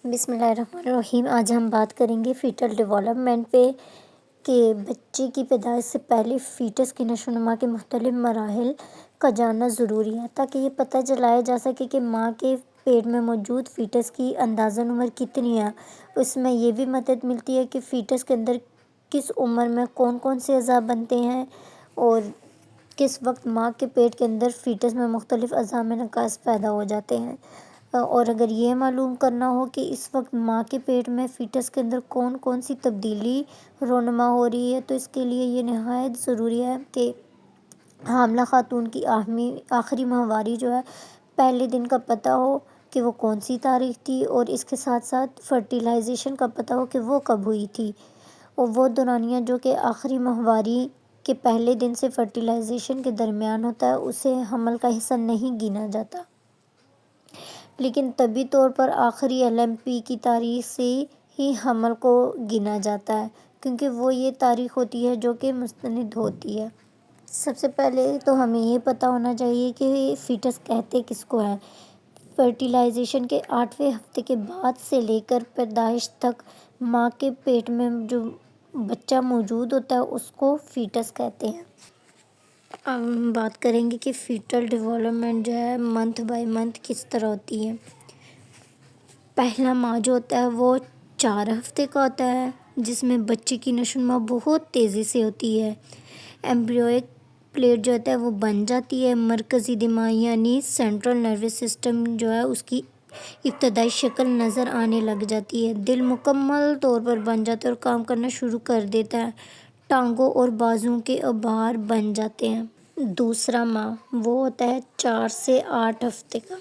بسم اللہ الرحمن الرحیم۔ آج ہم بات کریں گے فیٹل ڈیولپمنٹ پہ کہ بچے کی پیدائش سے پہلے فیٹس کی نشو و نما کے مختلف مراحل کا جاننا ضروری ہے تاکہ یہ پتہ چلایا جا سکے کہ ماں کے پیٹ میں موجود فیٹس کی اندازاً عمر کتنی ہے۔ اس میں یہ بھی مدد ملتی ہے کہ فیٹس کے اندر کس عمر میں کون کون سے اعضاء بنتے ہیں اور کس وقت ماں کے پیٹ کے اندر فیٹس میں مختلف اعضاء میں نقائص پیدا ہو جاتے ہیں، اور اگر یہ معلوم کرنا ہو کہ اس وقت ماں کے پیٹ میں فیٹس کے اندر کون کون سی تبدیلی رونما ہو رہی ہے، تو اس کے لیے یہ نہایت ضروری ہے کہ حاملہ خاتون کی آخری ماہواری جو ہے پہلے دن کا پتہ ہو کہ وہ کون سی تاریخ تھی، اور اس کے ساتھ ساتھ فرٹیلائزیشن کا پتہ ہو کہ وہ کب ہوئی تھی، اور وہ دورانیہ جو کہ آخری ماہواری کے پہلے دن سے فرٹیلائزیشن کے درمیان ہوتا ہے اسے حمل کا حصہ نہیں گنا جاتا، لیکن طبی طور پر آخری LMP کی تاریخ سے ہی حمل کو گنا جاتا ہے، کیونکہ وہ یہ تاریخ ہوتی ہے جو کہ مستند ہوتی ہے۔ سب سے پہلے تو ہمیں یہ پتہ ہونا چاہیے کہ فیٹس کہتے کس کو ہے۔ فرٹیلائزیشن کے 8ویں ہفتے کے بعد سے لے کر پیدائش تک ماں کے پیٹ میں جو بچہ موجود ہوتا ہے اس کو فیٹس کہتے ہیں۔ اب ہم بات کریں گے کہ فیٹل ڈیولپمنٹ جو ہے منتھ بائی منتھ کس طرح ہوتی ہے۔ پہلا ماہ جو ہوتا ہے وہ 4 ہفتے کا ہوتا ہے، جس میں بچے کی نشو و نما بہت تیزی سے ہوتی ہے۔ ایمبریوئک پلیٹ جو ہوتا ہے وہ بن جاتی ہے، مرکزی دماغ یعنی سینٹرل نروس سسٹم جو ہے اس کی ابتدائی شکل نظر آنے لگ جاتی ہے، دل مکمل طور پر بن جاتا ہے اور کام کرنا شروع کر دیتا ہے، ٹانگوں اور بازوؤں کے آبار بن جاتے ہیں۔ دوسرا ماہ وہ ہوتا ہے 4 سے 8 ہفتے کا۔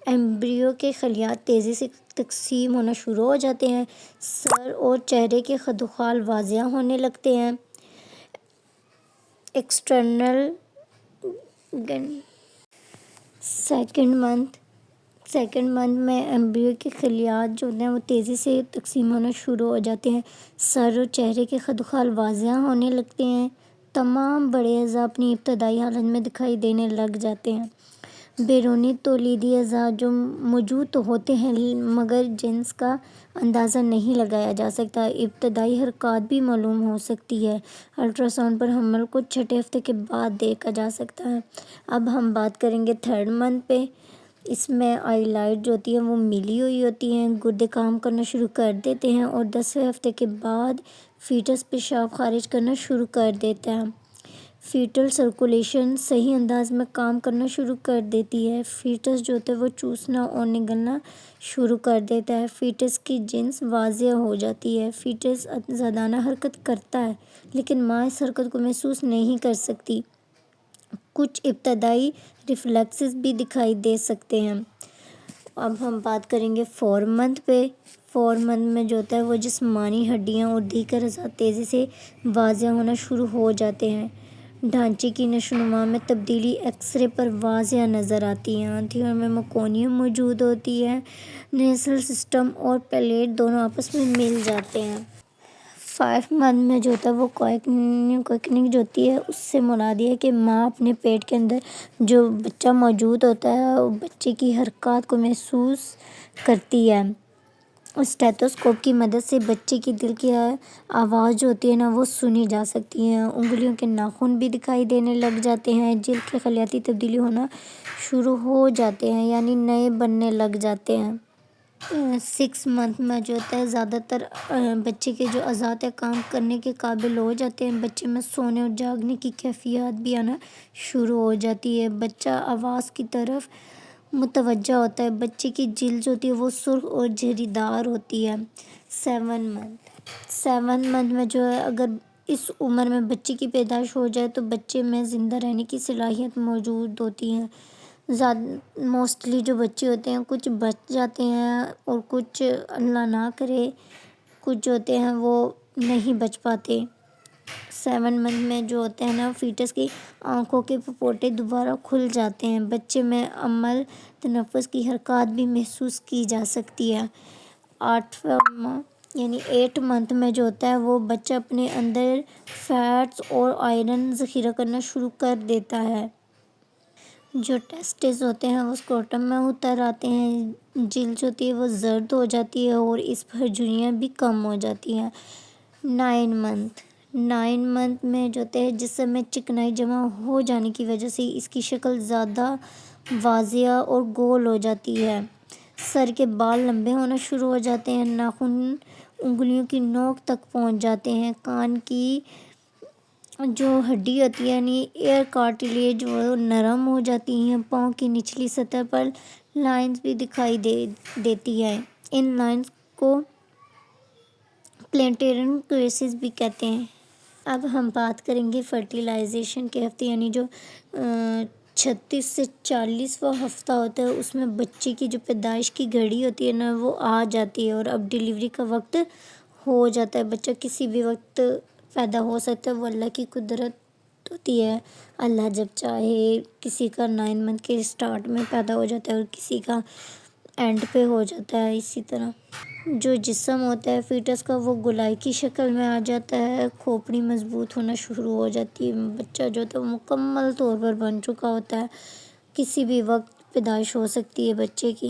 ایمبریو کے خلیات تیزی سے تقسیم ہونا شروع ہو جاتے ہیں، سر اور چہرے کے خد و خال واضح ہونے لگتے ہیں۔ ایکسٹرنل سیکنڈ منتھ میں ایمبریو کے خلیات جو ہیں وہ تیزی سے تقسیم ہونا شروع ہو جاتے ہیں، سر اور چہرے کے خد و خال واضح ہونے لگتے ہیں، تمام بڑے اعضاء اپنی ابتدائی حالت میں دکھائی دینے لگ جاتے ہیں۔ بیرونی تولیدی اعضاء جو موجود تو ہوتے ہیں مگر جنس کا اندازہ نہیں لگایا جا سکتا، ابتدائی حرکات بھی معلوم ہو سکتی ہے۔ الٹرا ساؤنڈ پر حمل کو 6 ہفتے کے بعد دیکھا جا سکتا ہے۔ اب ہم بات کریں گے 3rd منتھ پہ۔ اس میں آئی لائٹ جو ہوتی ہے وہ ملی ہوئی ہوتی ہیں، گردے کام کرنا شروع کر دیتے ہیں اور 10ویں ہفتے کے بعد فیٹس پیشاب خارج کرنا شروع کر دیتا ہے۔ فیٹل سرکولیشن صحیح انداز میں کام کرنا شروع کر دیتی ہے، فیٹس جو ہوتا ہے وہ چوسنا اور نگلنا شروع کر دیتا ہے، فیٹس کی جنس واضح ہو جاتی ہے، فیٹس آزادانہ حرکت کرتا ہے لیکن ماں اس حرکت کو محسوس نہیں کر سکتی، کچھ ابتدائی ریفلیکسز بھی دکھائی دے سکتے ہیں۔ اب ہم بات کریں گے 4 منتھ پہ۔ 4 منتھ میں جو ہوتا ہے وہ جسمانی ہڈیاں اور دیگر اعضاء تیزی سے واضح ہونا شروع ہو جاتے ہیں، ڈھانچے کی نشو و نما میں تبدیلی ایکس رے پر واضح نظر آتی ہے، آنتوں میں میکونیوم موجود ہوتی ہے، نیسل سسٹم اور پیلیٹ دونوں آپس میں مل جاتے ہیں۔ 5 منتھ میں جو ہوتا ہے وہ کوئکننگ جو ہوتی ہے اس سے مراد یہ ہے کہ ماں اپنے پیٹ کے اندر جو بچہ موجود ہوتا ہے وہ بچے کی حرکات کو محسوس کرتی ہے، اسٹیتھوسکوپ کی مدد سے بچے کی دل کی آواز جو ہوتی ہے نا وہ سنی جا سکتی ہے، انگلیوں کے ناخن بھی دکھائی دینے لگ جاتے ہیں، جلد کے خلیاتی تبدیلی ہونا شروع ہو جاتے ہیں یعنی نئے بننے لگ جاتے ہیں۔ 6 منتھ میں جو ہوتا ہے زیادہ تر بچے کے جو اعضاء کام کرنے کے قابل ہو جاتے ہیں، بچے میں سونے اور جاگنے کی کیفیت بھی آنا شروع ہو جاتی ہے، بچہ آواز کی طرف متوجہ ہوتا ہے، بچے کی جلد جو ہوتی ہے وہ سرخ اور جھری دار ہوتی ہے۔ 7 منتھ میں جو ہے اگر اس عمر میں بچے کی پیدائش ہو جائے تو بچے میں زندہ رہنے کی صلاحیت موجود ہوتی ہے، موسٹلی جو بچے ہوتے ہیں کچھ بچ جاتے ہیں اور کچھ اللہ نہ کرے کچھ جو ہوتے ہیں وہ نہیں بچ پاتے۔ 7 منتھ میں جو ہوتے ہیں نا فیٹس کی آنکھوں کے پپوٹے دوبارہ کھل جاتے ہیں، بچے میں عمل تنفس کی حرکات بھی محسوس کی جا سکتی ہے۔ 8 منتھ میں جو ہوتا ہے وہ بچہ اپنے اندر فیٹس اور آئرن ذخیرہ کرنا شروع کر دیتا ہے۔ جو ٹیسٹس ہوتے ہیں وہ اسکروٹم میں اتر آتے ہیں، جلد جو ہوتی ہے وہ زرد ہو جاتی ہے اور اس پر جھریاں بھی کم ہو جاتی ہیں۔ 9 منتھ میں جو ہوتے ہیں جسم میں چکنائی جمع ہو جانے کی وجہ سے اس کی شکل زیادہ واضح اور گول ہو جاتی ہے۔ سر کے بال لمبے ہونا شروع ہو جاتے ہیں، ناخن انگلیوں کی نوک تک پہنچ جاتے ہیں، کان کی جو ہڈی ہوتی ہے یعنی ایئر کارٹلیج وہ نرم ہو جاتی ہیں، پاؤں کی نچلی سطح پر لائنز بھی دکھائی دیتی ہے۔ ان لائنز کو پلینٹیرن کریسز بھی کہتے ہیں۔ اب ہم بات کریں گے فرٹیلائزیشن کے ہفتے، یعنی جو 36 سے 40واں ہفتہ ہوتا ہے اس میں بچے کی جو پیدائش کی گھڑی ہوتی ہے نا وہ آ جاتی ہے اور اب ڈیلیوری کا وقت ہو جاتا ہے۔ بچہ کسی بھی وقت پیدا ہو سکتا ہے، وہ اللہ کی قدرت ہوتی ہے۔ اللہ جب چاہے کسی کا 9 منتھ کے اسٹارٹ میں پیدا ہو جاتا ہے اور کسی کا اینڈ پہ ہو جاتا ہے۔ اسی طرح جو جسم ہوتا ہے فیٹس کا وہ گولائی کی شکل میں آ جاتا ہے، کھوپڑی مضبوط ہونا شروع ہو جاتی ہے، بچہ جو ہوتا ہے وہ مکمل طور پر بن چکا ہوتا ہے، کسی بھی وقت پیدائش ہو سکتی ہے بچے کی۔